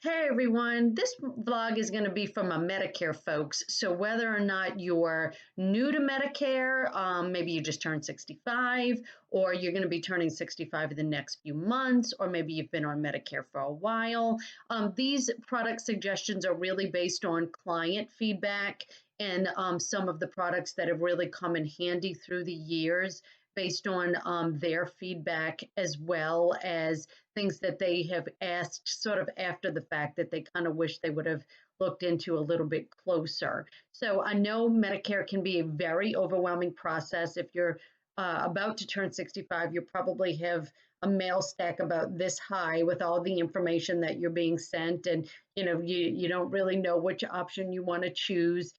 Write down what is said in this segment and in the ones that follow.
Hey everyone, this vlog is going to be for my Medicare folks. So, whether or not you're new to Medicare, maybe you just turned 65, or you're going to be turning 65 in the next few months, or maybe you've been on Medicare for a while, these product suggestions are really based on client feedback and some of the products that have really come in handy through the years based on their feedback as well as things that they have asked sort of after the fact that they kind of wish they would have looked into a little bit closer. So I know Medicare can be a very overwhelming process. If you're about to turn 65, you probably have a mail stack about this high with all the information that you're being sent, and you don't really know which option you want to choose.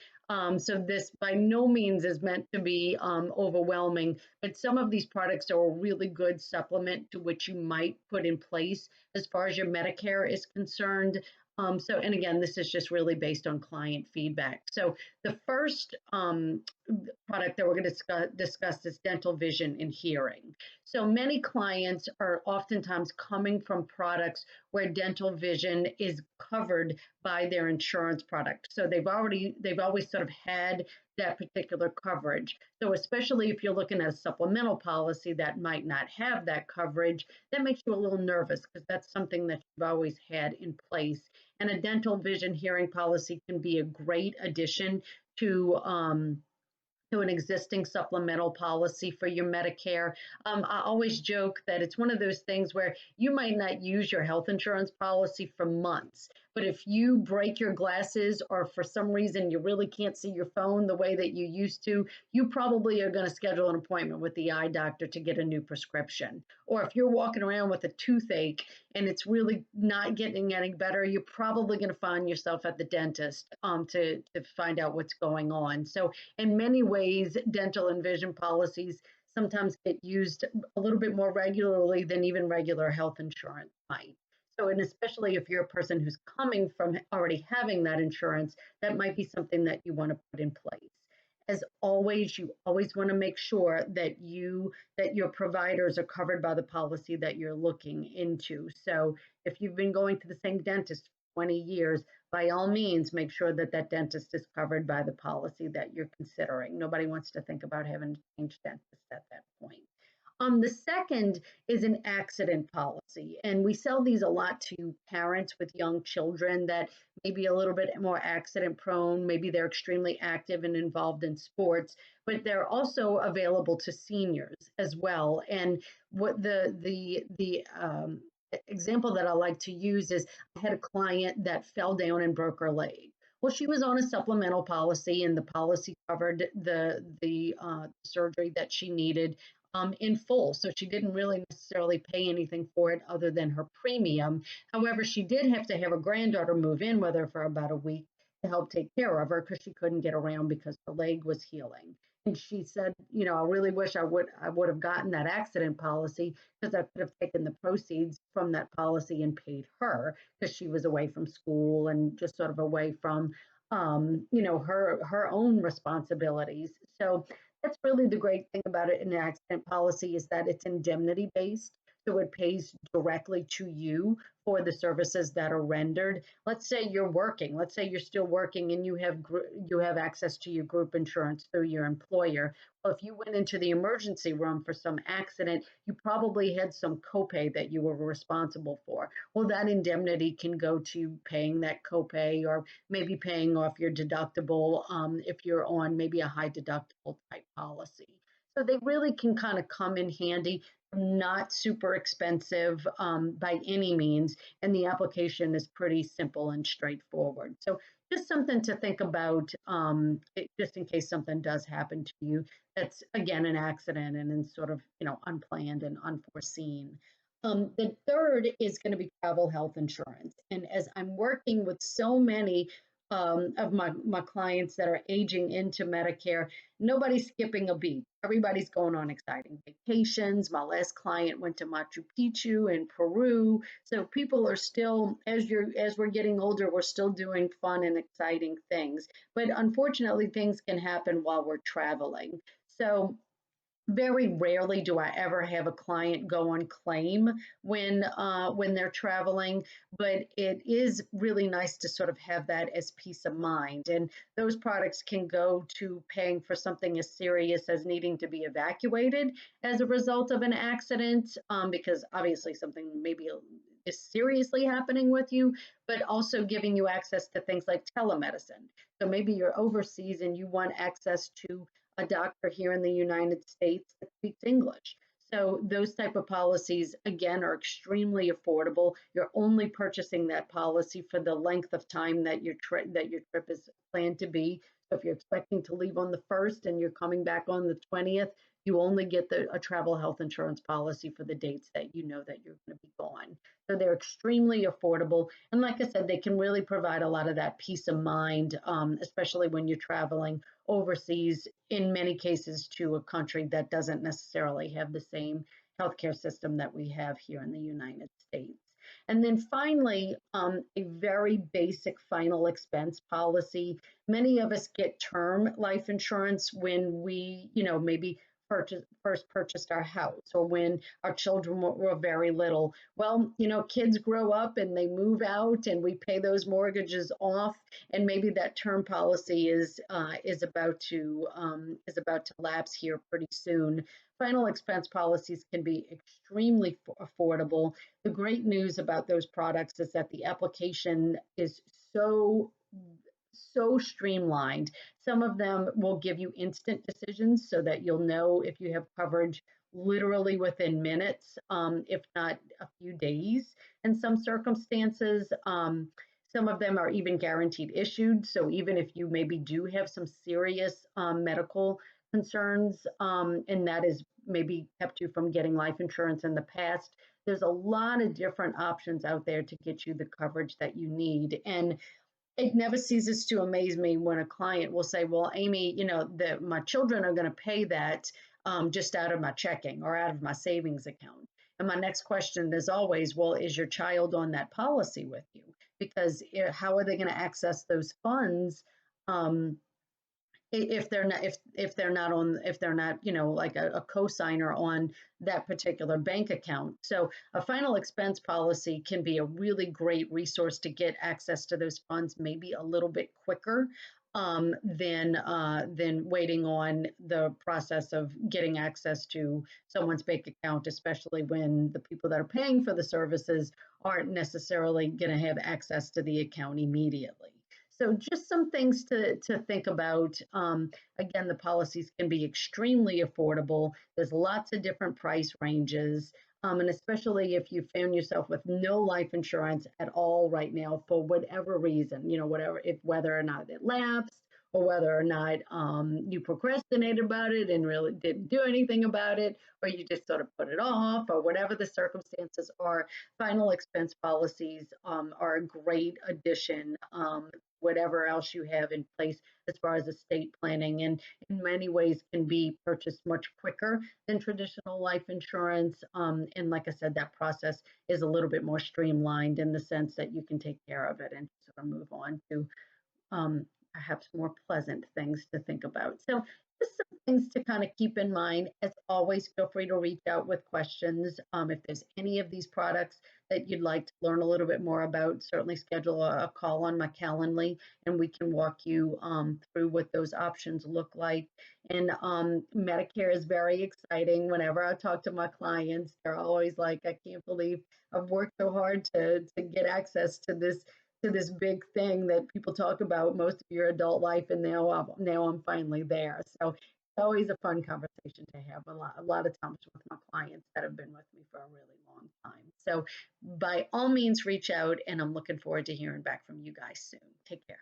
So this by no means is meant to be overwhelming, but some of these products are a really good supplement to what you might put in place as far as your Medicare is concerned. And again, this is just really based on client feedback. So the first product that we're going to discuss is dental vision and hearing. So many clients are oftentimes coming from products where dental vision is covered by their insurance product. So they've always sort of had that particular coverage. So especially if you're looking at a supplemental policy that might not have that coverage, that makes you a little nervous because that's something that you've always had in place. And a dental vision hearing policy can be a great addition to an existing supplemental policy for your Medicare. I always joke that it's one of those things where you might not use your health insurance policy for months, but if you break your glasses or for some reason you really can't see your phone the way that you used to, you probably are going to schedule an appointment with the eye doctor to get a new prescription. Or if you're walking around with a toothache and it's really not getting any better, you're probably going to find yourself at the dentist to find out what's going on. So in many ways, dental and vision policies sometimes get used a little bit more regularly than even regular health insurance might. So, and especially if you're a person who's coming from already having that insurance, that might be something that you want to put in place. As always, you always want to make sure that your providers are covered by the policy that you're looking into. So, if you've been going to the same dentist for 20 years, by all means, make sure that that dentist is covered by the policy that you're considering. Nobody wants to think about having to change dentists at that point. The second is an accident policy, and we sell these a lot to parents with young children that may be a little bit more accident prone. Maybe they're extremely active and involved in sports, but they're also available to seniors as well. And what the example that I like to use is I had a client that fell down and broke her leg. Well, she was on a supplemental policy, and the policy covered the surgery that she needed in full. So she didn't really necessarily pay anything for it other than her premium. However, she did have to have her granddaughter move in with her for about a week to help take care of her because she couldn't get around because her leg was healing. And she said, I really wish I would have gotten that accident policy because I could have taken the proceeds from that policy and paid her because she was away from school and just sort of away from her own responsibilities. So that's really the great thing about it in an accident policy is that it's indemnity based. So it pays directly to you for the services that are rendered. Let's say you're working. Let's say you're still working and you have access to your group insurance through your employer. Well, if you went into the emergency room for some accident, you probably had some copay that you were responsible for. Well, that indemnity can go to paying that copay or maybe paying off your deductible if you're on maybe a high deductible type policy. So they really can kind of come in handy, not super expensive by any means, and the application is pretty simple and straightforward. So just something to think about just in case something does happen to you. That's again an accident and then sort of unplanned and unforeseen. The third is going to be travel health insurance. And as I'm working with so many of my clients that are aging into Medicare, nobody's skipping a beat. Everybody's going on exciting vacations. My last client went to Machu Picchu in Peru. So people are still, as we're getting older, we're still doing fun and exciting things. But unfortunately, things can happen while we're traveling. So Very rarely do I ever have a client go on claim when they're traveling, but it is really nice to sort of have that as peace of mind. And those products can go to paying for something as serious as needing to be evacuated as a result of an accident, because obviously something maybe is seriously happening with you, but also giving you access to things like telemedicine. So maybe you're overseas and you want access to a doctor here in the United States that speaks English. So those type of policies, again, are extremely affordable. You're only purchasing that policy for the length of time that your trip is planned to be. So if you're expecting to leave on the 1st and you're coming back on the 20th, you only get a travel health insurance policy for the dates that you know that you're going to be gone. So they're extremely affordable. And like I said, they can really provide a lot of that peace of mind, especially when you're traveling overseas, in many cases to a country that doesn't necessarily have the same healthcare system that we have here in the United States. And then finally, a very basic final expense policy. Many of us get term life insurance when we, maybe first purchased our house, or when our children were very little. Well, kids grow up and they move out and we pay those mortgages off, and maybe that term policy is about to lapse here pretty soon. Final expense policies can be extremely affordable. The great news about those products is that the application is so streamlined. Some of them will give you instant decisions so that you'll know if you have coverage literally within minutes, if not a few days in some circumstances. Some of them are even guaranteed issued. So even if you maybe do have some serious medical concerns, and that is maybe kept you from getting life insurance in the past, there's a lot of different options out there to get you the coverage that you need. And it never ceases to amaze me when a client will say, well, Amy, my children are going to pay that just out of my checking or out of my savings account. And my next question is always, well, is your child on that policy with you? Because how are they going to access those funds if they're not like a co-signer on that particular bank account. So a final expense policy can be a really great resource to get access to those funds maybe a little bit quicker than waiting on the process of getting access to someone's bank account, especially when the people that are paying for the services aren't necessarily going to have access to the account immediately. So just some things to think about. Again, the policies can be extremely affordable. There's lots of different price ranges. And especially if you found yourself with no life insurance at all right now for whatever reason, whether or not it lapsed or whether or not you procrastinated about it and really didn't do anything about it, or you just sort of put it off, or whatever the circumstances are, final expense policies are a great addition. Whatever else you have in place as far as estate planning, and in many ways can be purchased much quicker than traditional life insurance. And like I said, that process is a little bit more streamlined in the sense that you can take care of it and sort of move on to perhaps more pleasant things to think about. So just some things to kind of keep in mind. As always, feel free to reach out with questions. If there's any of these products that you'd like to learn a little bit more about, certainly schedule a call on my Calendly and we can walk you through what those options look like. And Medicare is very exciting. Whenever I talk to my clients, they're always like, I can't believe I've worked so hard to get access to this big thing that people talk about most of your adult life, and now I'm finally there. So it's always a fun conversation to have a lot of times with my clients that have been with me for a really long time. So by all means, reach out, and I'm looking forward to hearing back from you guys soon. Take care.